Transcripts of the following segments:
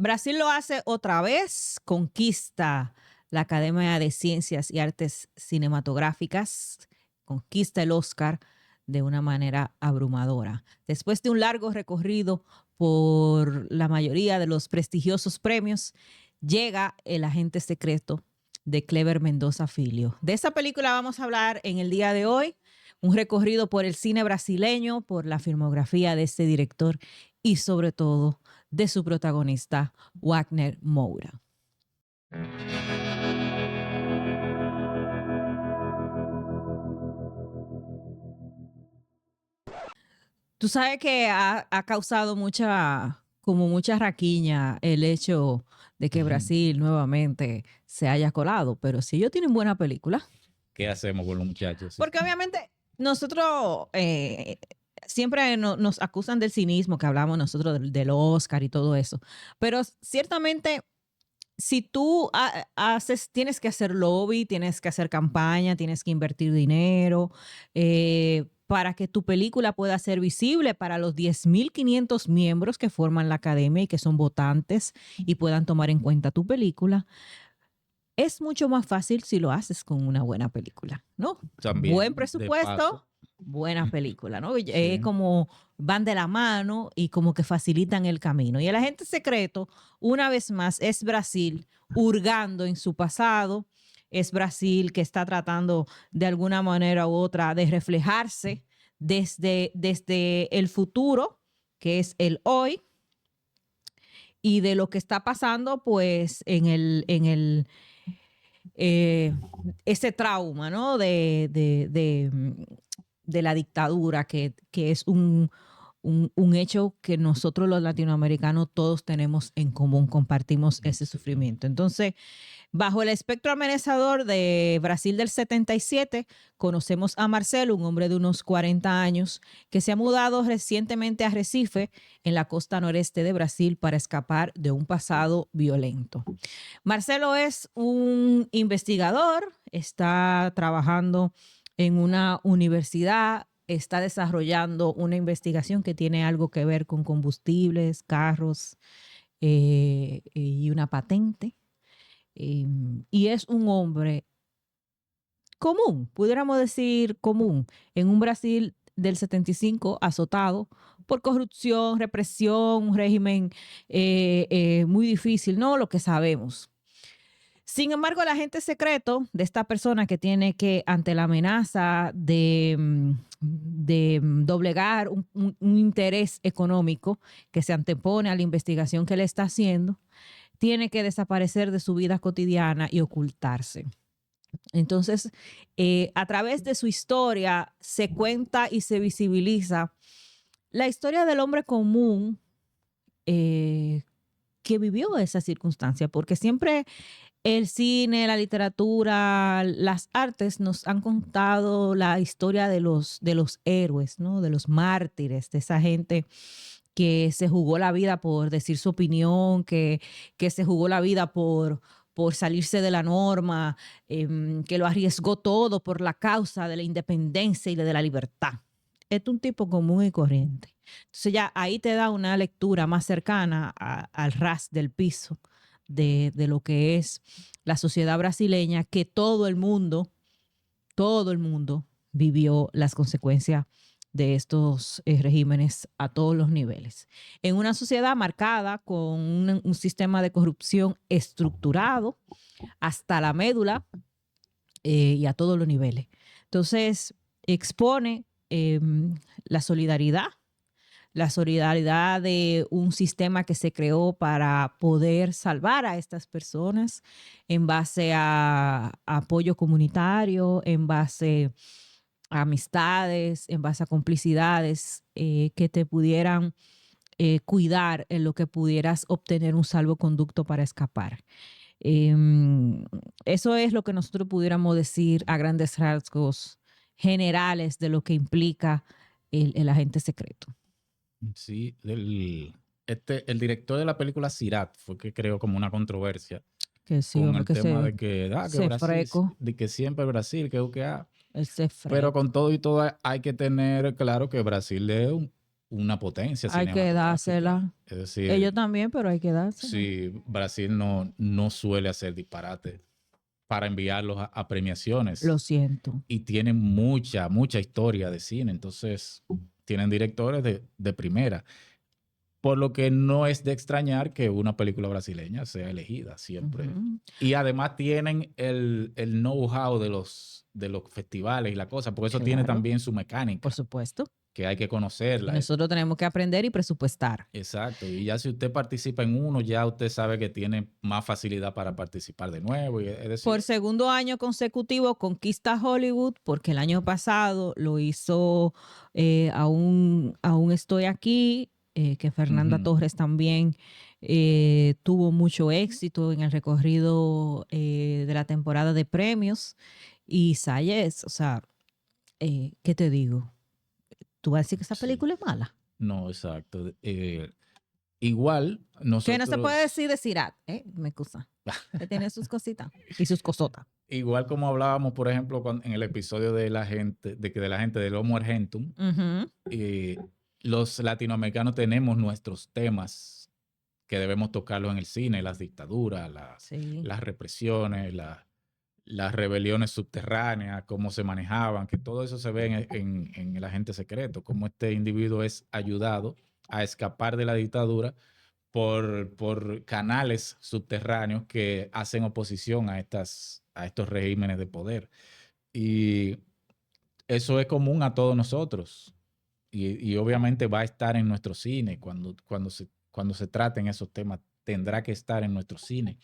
Brasil lo hace otra vez, conquista la Academia de Ciencias y Artes Cinematográficas, conquista el Oscar de una manera abrumadora. Después de un largo recorrido por la mayoría de los prestigiosos premios, llega El agente secreto de Clever Mendoza Filho. De esa película vamos a hablar en el día de hoy, un recorrido por el cine brasileño, por la filmografía de este director y sobre todo de su protagonista, Wagner Moura. Tú sabes que ha causado mucha raquiña el hecho de que Brasil nuevamente se haya colado, pero si ellos tienen buena película. ¿Qué hacemos con los muchachos? Porque obviamente nosotros siempre nos acusan del cinismo que hablamos nosotros del Oscar y todo eso, pero ciertamente si tú tienes que hacer lobby, tienes que hacer campaña, tienes que invertir dinero para que tu película pueda ser visible para los 10.500 miembros que forman la academia y que son votantes y puedan tomar en cuenta tu película. Es mucho más fácil si lo haces con una buena película, ¿no? También, buen presupuesto, buena película, ¿no? Sí. Como van de la mano y como que facilitan el camino. Y el agente secreto, una vez más, es Brasil hurgando en su pasado, es Brasil que está tratando de alguna manera u otra de reflejarse desde el futuro, que es el hoy, y de lo que está pasando pues en ese trauma, ¿no? de la dictadura, que es un hecho que nosotros los latinoamericanos todos tenemos en común, compartimos ese sufrimiento. Entonces, bajo el espectro amenazador de Brasil del 77, conocemos a Marcelo, un hombre de unos 40 años, que se ha mudado recientemente a Recife, en la costa noreste de Brasil, para escapar de un pasado violento. Marcelo es un investigador, está trabajando en una universidad, está desarrollando una investigación que tiene algo que ver con combustibles, carros y una patente. Y es un hombre común, pudiéramos decir común, en un Brasil del 75 azotado por corrupción, represión, un régimen muy difícil, ¿no? Lo que sabemos. Sin embargo, el agente secreto de esta persona que tiene que, ante la amenaza de doblegar un interés económico que se antepone a la investigación que le está haciendo, tiene que desaparecer de su vida cotidiana y ocultarse. Entonces, a través de su historia se cuenta y se visibiliza la historia del hombre común que vivió esa circunstancia, porque siempre el cine, la literatura, las artes nos han contado la historia de los héroes, ¿no? De los mártires, de esa gente que se jugó la vida por decir su opinión, que se jugó la vida por salirse de la norma, que lo arriesgó todo por la causa de la independencia y de la libertad. Es un tipo común y corriente. Entonces ya ahí te da una lectura más cercana al ras del piso de lo que es la sociedad brasileña, que todo el mundo vivió las consecuencias de estos regímenes a todos los niveles. En una sociedad marcada con un sistema de corrupción estructurado hasta la médula y a todos los niveles. Entonces, expone la solidaridad de un sistema que se creó para poder salvar a estas personas en base a apoyo comunitario, en base a amistades, en base a complicidades que te pudieran cuidar en lo que pudieras obtener un salvoconducto para escapar. Eso es lo que nosotros pudiéramos decir a grandes rasgos generales de lo que implica el agente secreto. Sí, el director de la película Sirat fue que creó como una controversia que sí, con el tema de que Brasil, de que siempre Brasil, pero con todo y todo hay que tener claro que Brasil es una potencia Hay que cinematográfica. dársela. Es decir, Ellos también, pero hay que dársela. sí, Brasil no suele hacer disparate para enviarlos a premiaciones. Lo siento. Y tienen mucha historia de cine. Entonces, tienen directores de primera. Por lo que no es de extrañar que una película brasileña sea elegida siempre. Ujú. Y además tienen el know-how de los festivales y la cosa, porque eso tiene Claro, también su mecánica, por supuesto. que hay que Y conocerla. nosotros tenemos que aprender y presupuestar. Exacto. Y ya si usted participa en uno, ya usted sabe que tiene más facilidad para participar de nuevo. Es decir, Por segundo año consecutivo conquista Hollywood, porque el año pasado lo hizo Aún estoy aquí, que Fernanda ujú, Torres también tuvo mucho éxito en el recorrido de la temporada de premios. Y Sayes, o sea, ¿qué te digo? ¿Tú vas a decir que esa sí. película es mala? No, exacto. Igual Que no se puede nosotros, decir de Sirat, me excusa. Que tiene sus cositas y sus cosotas. igual como hablábamos, por ejemplo, en el episodio de la gente, de la gente del Homo Argentum, Ujú. eh, los latinoamericanos tenemos nuestros temas que debemos tocarlos en el cine, las dictaduras, Sí. las represiones, las rebeliones subterráneas, cómo se manejaban, que todo eso se ve en el agente secreto, cómo este individuo es ayudado a escapar de la dictadura por canales subterráneos que hacen oposición a estos regímenes de poder. Y eso es común a todos nosotros. Y obviamente va a estar en nuestro cine cuando se traten esos temas, tendrá que estar en nuestro cine.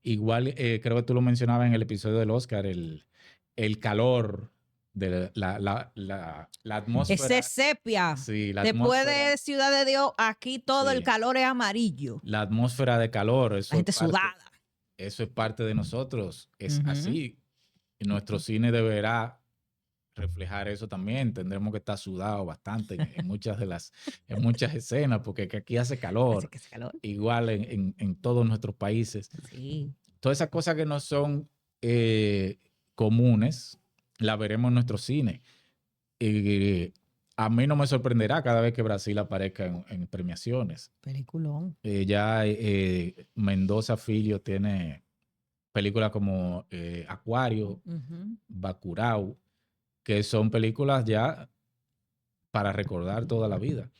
Igual, creo que tú lo mencionabas en el episodio del Oscar, el calor de la Ese atmósfera. sepia. Sí, la Después atmósfera. de Ciudad de Dios, aquí todo el Sí, calor es amarillo. la atmósfera de calor, La gente sudada. eso es parte de nosotros, es Ujú. así. Y nuestro cine deberá reflejar eso también. Tendremos que estar sudado bastante en muchas escenas, porque que aquí hace Hace calor, que ese calor. igual en todos nuestros países. Sí. Todas esas cosas que no son comunes, las veremos en nuestro cine. Y a mí no me sorprenderá cada vez que Brasil aparezca en premiaciones. Peliculón. Ya Mendoza Filho tiene películas como Acuario, Ujú. Bacurau, que son películas ya para recordar toda la vida.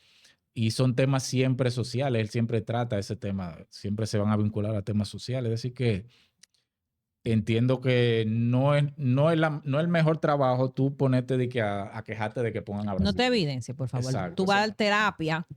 Y son temas siempre sociales, él siempre trata ese tema, siempre se van a vincular a temas sociales. Es decir, que entiendo que no es el mejor trabajo tú ponerte de que a quejarte de que pongan a No te Brasil. evidencies, por favor. Exacto, Tú vas eso a no. terapia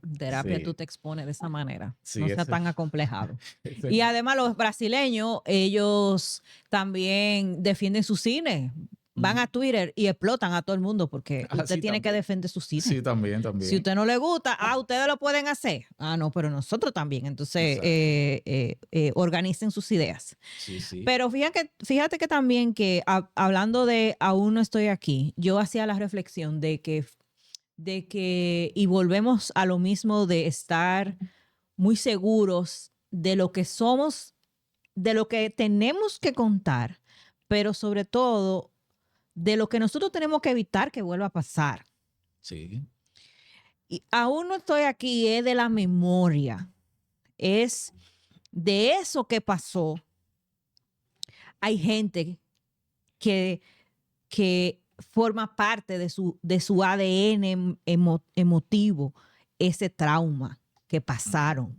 tú Sí, te expones de esa manera. No sí, sea tan acomplejado. ese Y no. además los brasileños, ellos también defienden su cine. Van Ujú. a Twitter y explotan a todo el mundo porque Ah, usted sí, tiene que también. defender su cine. Sí, también, Si a también. usted no le gusta, ustedes lo pueden hacer. No, pero nosotros también. Entonces, Exacto. organicen sus ideas. Sí, sí. Pero fíjate que también que hablando de Aún no estoy aquí, yo hacía la reflexión y volvemos a lo mismo de estar muy seguros de lo que somos, de lo que tenemos que contar, pero sobre todo de lo que nosotros tenemos que evitar que vuelva a pasar. Sí. Y Aún no estoy aquí, es de la memoria, es de eso que pasó. Hay gente que, que forma parte de su ADN emotivo, ese trauma que Ujú. pasaron.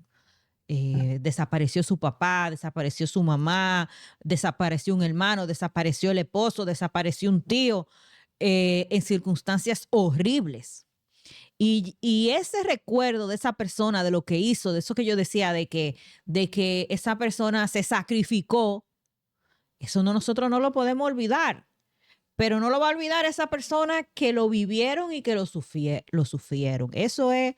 Desapareció su papá, desapareció su mamá, desapareció un hermano, desapareció el esposo, desapareció un tío, en circunstancias horribles. Y ese recuerdo de esa persona, de lo que hizo, de eso que yo decía, de que esa persona se sacrificó, eso nosotros no lo podemos olvidar. Pero no lo va a olvidar esa persona que lo vivieron y que lo sufrieron. Eso es,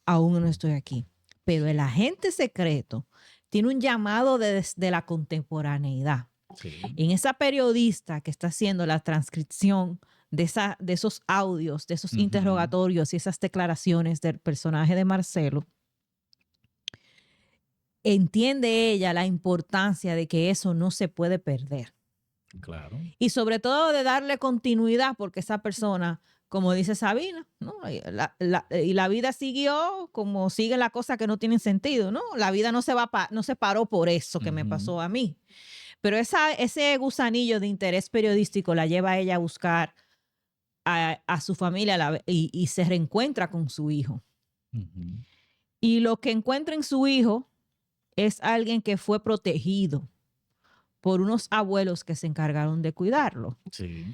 Aún no estoy aquí. Pero el agente secreto tiene un llamado desde la contemporaneidad. Sí. En esa periodista que está haciendo la transcripción de esos audios, de esos Ujú. interrogatorios y esas declaraciones del personaje de Marcelo, entiende ella la importancia de que eso no se puede perder. Claro. Y sobre todo de darle continuidad, porque esa persona, como dice Sabina, ¿no? Y la vida siguió como siguen las cosas que no tienen sentido, ¿no? La vida no se paró por eso que me pasó a mí. Pero ese gusanillo de interés periodístico la lleva a ella a buscar a su familia y se reencuentra con su hijo. Y lo que encuentra en su hijo es alguien que fue protegido por unos abuelos que se encargaron de cuidarlo. Sí.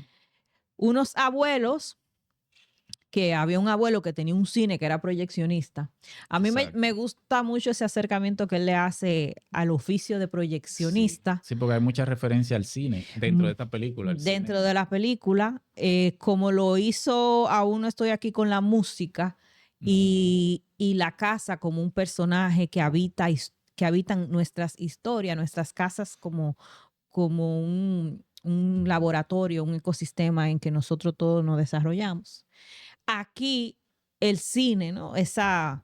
Unos abuelos, que había un abuelo que tenía un cine que era proyeccionista. A mí me gusta mucho ese acercamiento que él le hace al oficio de proyeccionista. Sí, porque hay mucha referencia al cine dentro de esta película. Dentro de la película, como lo hizo Aún no estoy aquí con la música, y la casa como un personaje que habitan nuestras historias, nuestras casas como un laboratorio, un ecosistema en que nosotros todos nos desarrollamos. Aquí el cine, ¿no? Esa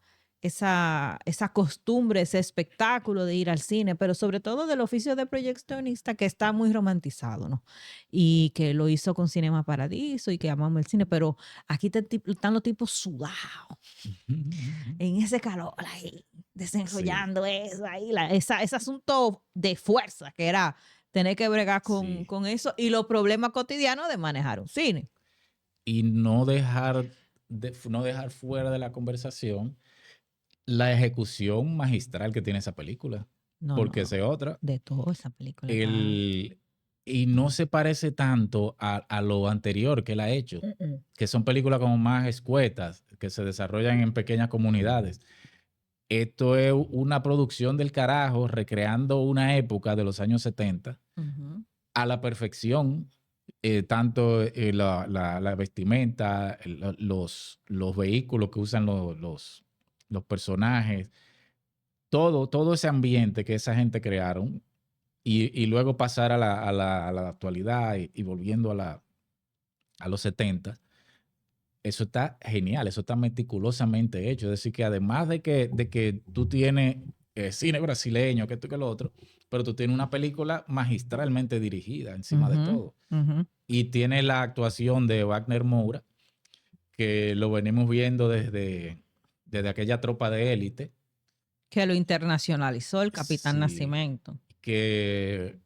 costumbre, ese espectáculo de ir al cine, pero sobre todo del oficio de proyeccionista que está muy romantizado, ¿no? Y que lo hizo con Cinema Paradiso y que amamos el cine, pero aquí están los tipos sudados, en ese calor ahí, desenrollando eso ahí, ese asunto de fuerza que era tener que bregar con eso y los problemas cotidianos de manejar un cine. Y no dejar fuera de la conversación la ejecución magistral que tiene esa película. Porque esa es otra. De toda esa película. Y no se parece tanto a lo anterior que él ha hecho, que son películas como más escuetas, que se desarrollan en pequeñas comunidades. Esto es una producción del carajo, recreando una época de los años 70 a la perfección. Tanto la vestimenta, los vehículos que usan los personajes, todo ese ambiente que esa gente crearon y luego pasar a la actualidad y volviendo a los 70, eso está genial, eso está meticulosamente hecho. Es decir, que además de que tú tienes cine brasileño, que esto y que lo otro, pero tú tienes una película magistralmente dirigida encima de todo. Y tiene la actuación de Wagner Moura, que lo venimos viendo desde aquella Tropa de Élite. Que lo internacionalizó el Capitán Nascimento. Que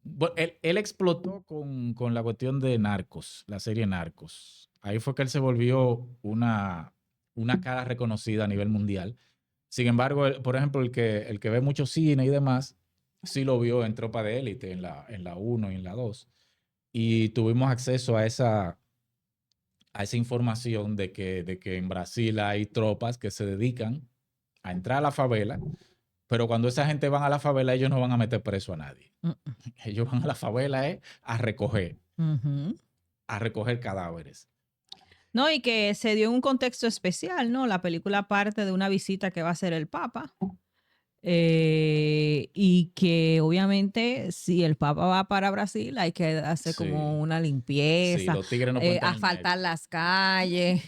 bueno, él explotó con la cuestión de Narcos, la serie Narcos. Ahí fue que él se volvió una cara reconocida a nivel mundial. Sin embargo, por ejemplo, el que ve mucho cine y demás, sí lo vio en Tropa de Élite, en la 1 y en la 2. Y tuvimos acceso a esa información de que en Brasil hay tropas que se dedican a entrar a la favela, pero cuando esa gente van a la favela, ellos no van a meter preso a nadie. Ellos van a la favela a recoger cadáveres. No, y que se dio en un contexto especial, ¿no? La película parte de una visita que va a hacer el Papa. Y que obviamente si el Papa va para Brasil hay que hacer como una limpieza, los tigres no pueden estar asfaltar las calles,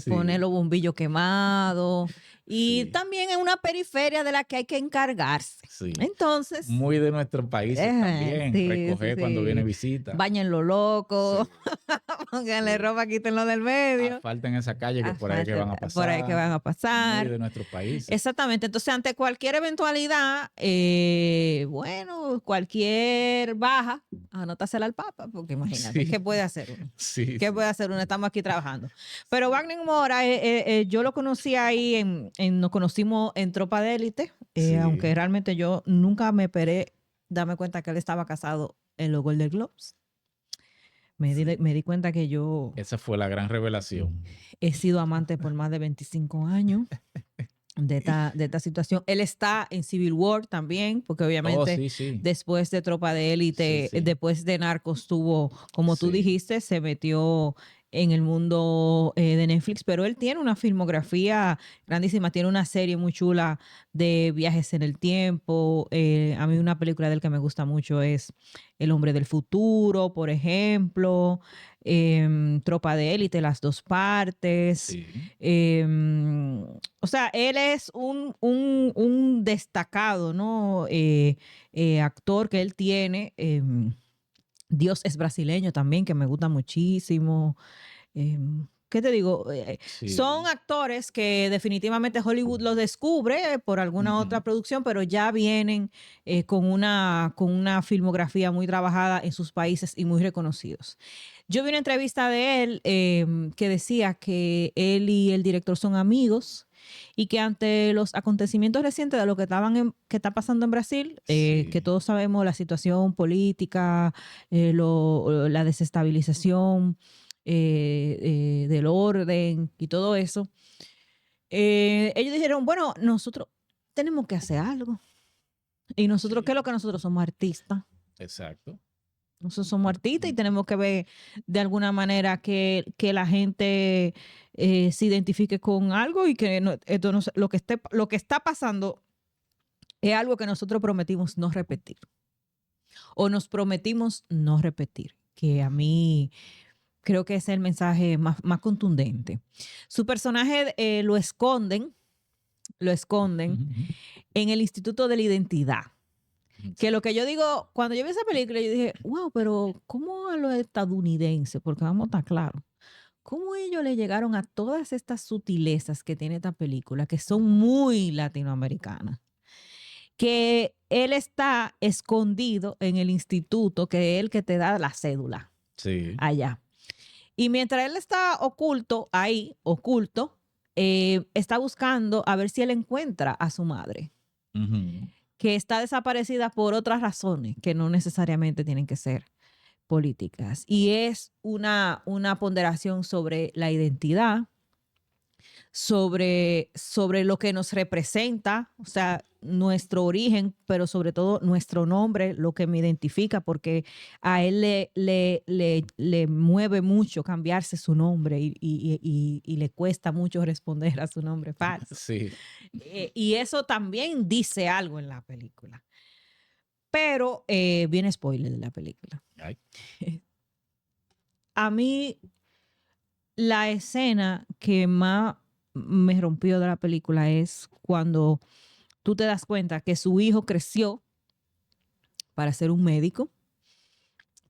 poner los bombillos quemados y también en una periferia de la que hay que encargarse. Entonces, muy de nuestros países también, recoger cuando viene visita. Bañen los locos, pónganle ropa, quítenlo del medio. Asfalten esa calle que por ahí que van a pasar. Por ahí que van a pasar. Muy de nuestros países. Exactamente. Entonces, ante cualquier eventualidad, cualquier baja, anótasela al Papa, porque imagínate, ¿qué puede hacer uno? ¿Qué puede hacer uno? Estamos aquí trabajando. Pero Wagner Moura, yo lo conocí ahí, nos conocimos en Tropa de Élite, aunque realmente yo nunca me esperé darme cuenta que él estaba casado en los Golden Globes. Me di cuenta que yo... Esa fue la gran revelación. He sido amante por más de 25 años de esta situación. Él está en Civil War también, porque obviamente después de Tropa de Élite, después de Narcos tuvo, como tú dijiste, se metió en el mundo de Netflix, pero él tiene una filmografía grandísima, tiene una serie muy chula de viajes en el tiempo. A mí una película de él que me gusta mucho es El hombre del futuro, por ejemplo, Tropa de Élite, las dos partes. O sea, él es un destacado, ¿no? Actor que él tiene. Dios es brasileño también, que me gusta muchísimo. ¿Qué te digo? Son Sí. actores que definitivamente Hollywood los descubre por alguna otra Ujú. producción, pero ya vienen con una filmografía muy trabajada en sus países y muy reconocidos. Yo vi una entrevista de él que decía que él y el director son amigos y que ante los acontecimientos recientes de lo que está pasando en Brasil, que Sí. todos sabemos la situación política, la desestabilización del orden y todo eso, ellos dijeron, bueno, nosotros tenemos que hacer algo. ¿Y nosotros qué es Sí. lo que nosotros somos artistas? Exacto. Nosotros somos artistas y tenemos que ver de alguna manera que la gente se identifique con algo y que esto lo que está pasando es algo que nosotros prometimos no repetir o nos prometimos no repetir, que a mí creo que es el mensaje más contundente. Su personaje lo esconden en el Instituto de la Identidad. Que lo Sí. que yo digo, cuando yo vi esa película, yo dije, wow, pero ¿cómo a los estadounidenses? Porque vamos a estar claros, ¿cómo ellos le llegaron a todas estas sutilezas que tiene esta película, que son muy latinoamericanas? Que él está escondido en el instituto, que es el que te da la cédula Sí. allá. Y mientras él está oculto, ahí, oculto, está buscando a ver si él encuentra a su madre, Ujú. que está desaparecida por otras razones que no necesariamente tienen que ser políticas. Y es una ponderación sobre la identidad, sobre lo que nos representa, o sea, nuestro origen, pero sobre todo nuestro nombre, lo que me identifica, porque a él le mueve mucho cambiarse su nombre y le cuesta mucho responder a su nombre falso. Sí. Y eso también dice algo en la película. Pero viene spoiler de la película. Ay. A mí, la escena que más me rompió de la película es cuando tú te das cuenta que su hijo creció para ser un médico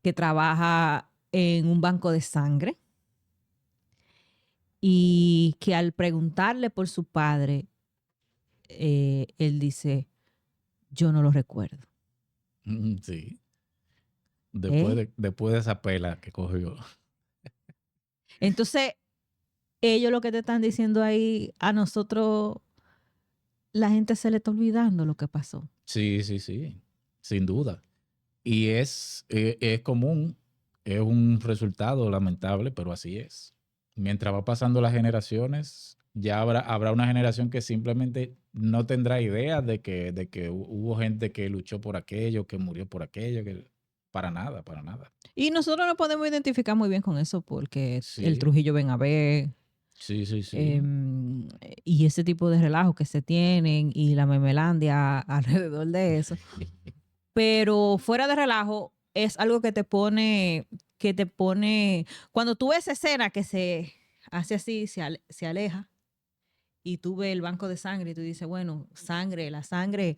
que trabaja en un banco de sangre y que al preguntarle por su padre, él dice, yo no lo recuerdo. Sí. ¿Eh? Después de esa pela que cogió. Entonces, ellos lo que te están diciendo ahí, a nosotros, la gente se le está olvidando lo que pasó. Sí, sí, sí. Sin duda. Y es común, es un resultado lamentable, pero así es. Mientras va pasando las generaciones, ya habrá una generación que simplemente no tendrá idea de que hubo gente que luchó por aquello, que murió por aquello, para nada, para nada. Y nosotros nos podemos identificar muy bien con eso porque el Sí, Trujillo ven a ver, sí, sí, sí. em, y ese tipo de relajos que se tienen y la memelandia alrededor de eso. Pero fuera de relajo, es algo que te pone, cuando tú ves esa escena que se hace así, se aleja, y tú ves el banco de sangre y tú dices, bueno, la sangre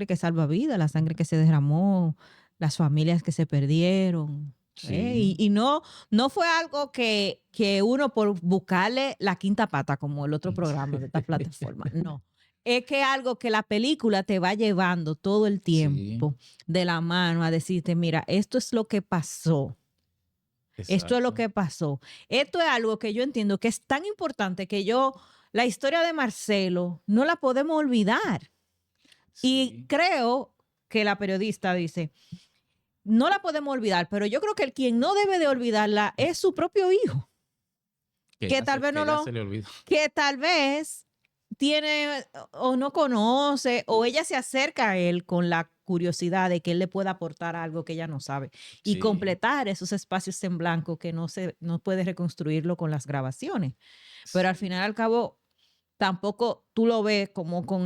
que salva vidas, la sangre que se derramó, las familias que se perdieron. Sí, Y no fue algo que uno por buscarle la quinta pata, como el otro programa de esta plataforma. No. Es que algo que la película te va llevando todo el sí, tiempo de la mano a decirte, mira, esto es lo que pasó. Esto es lo exacto. que pasó. Esto es algo que yo entiendo que es tan importante que la historia de Marcelo, no la podemos olvidar. Y Sí, creo que la periodista dice, no la podemos olvidar, pero yo creo que el quien no debe de olvidarla es su propio hijo, que tal vez que ya se le olvidó. que tal vez tiene o no conoce o ella se acerca a él con la curiosidad de que él le pueda aportar algo que ella no sabe y Sí, completar esos espacios en blanco que no puede reconstruirlo con las grabaciones. Pero al sí. final al cabo tampoco tú lo ves como con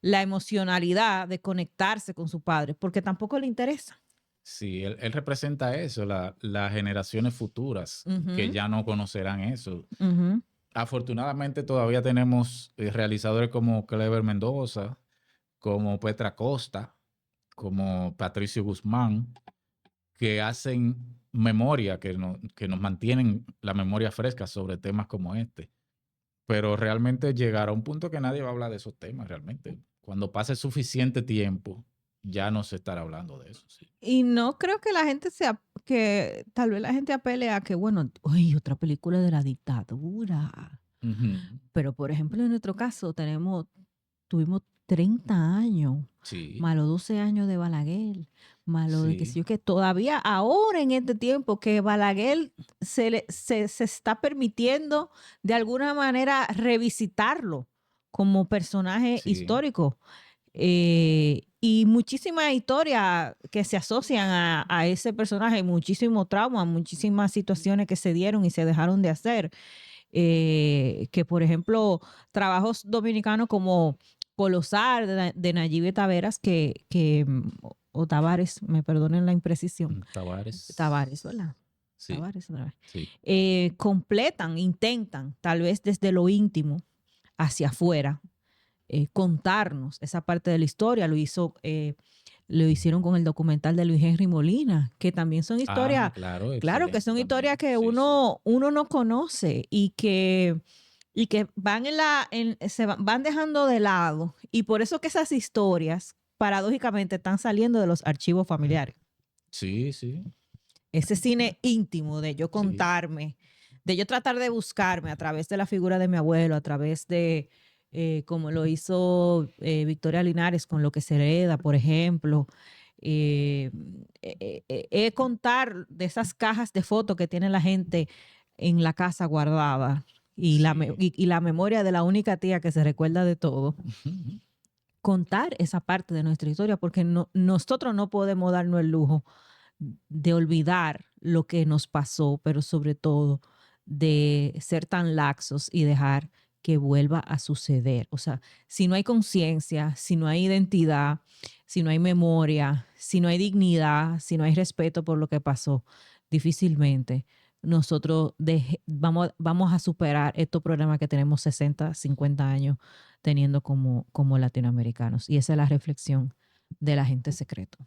la emocionalidad de conectarse con su padre, porque tampoco le interesa. Sí, él representa eso, las generaciones futuras que Ujú, ya no conocerán eso. ujú. Afortunadamente todavía tenemos realizadores como Clever Mendoza, como Petra Costa, como Patricio Guzmán, que hacen memoria, que nos mantienen la memoria fresca sobre temas como este. Pero realmente llegará un punto que nadie va a hablar de esos temas realmente. Cuando pase suficiente tiempo, ya no se estará hablando de eso. Sí. Y no creo que la gente que tal vez la gente apele a que, bueno, uy, otra película de la dictadura. Ujú. Pero, por ejemplo, en nuestro caso tuvimos 30 años, Sí, más los 12 años de Balaguer, más lo de que sí, sí, que todavía ahora en este tiempo que Balaguer se está permitiendo de alguna manera revisitarlo como personaje sí, histórico. Y muchísimas historias que se asocian a ese personaje, muchísimo trauma, muchísimas situaciones que se dieron y se dejaron de hacer. Que por ejemplo, trabajos dominicanos como Colosar de Nayib Taveras, o Tavares, me perdonen la imprecisión, Tavares, Tavares. ¿verdad? Sí, Tavares otra vez. sí, Completan, intentan, tal vez desde lo íntimo hacia afuera, contarnos esa parte de la historia. Lo hicieron con el documental de Luis Henry Molina, que también son historias, claro, claro que excelente son historias también. que Sí, sí. uno no conoce y que van van dejando de lado. Y por eso que esas historias, paradójicamente, están saliendo de los archivos familiares. Sí, sí, Ese cine íntimo de yo sí. contarme, de yo tratar de buscarme a través de la figura de mi abuelo, a través de, como lo hizo Victoria Linares con Lo que se hereda, por ejemplo. Eh, Contar de esas cajas de fotos que tiene la gente en la casa guardada Sí. y la memoria de la única tía que se recuerda de todo. Ujú. Contar esa parte de nuestra historia, porque nosotros no podemos darnos el lujo de olvidar lo que nos pasó, pero sobre todo de ser tan laxos y dejar que vuelva a suceder. O sea, si no hay conciencia, si no hay identidad, si no hay memoria, si no hay dignidad, si no hay respeto por lo que pasó, difícilmente nosotros vamos a superar estos problemas que tenemos 60, 50 años teniendo como latinoamericanos. Y esa es la reflexión del agente secreto.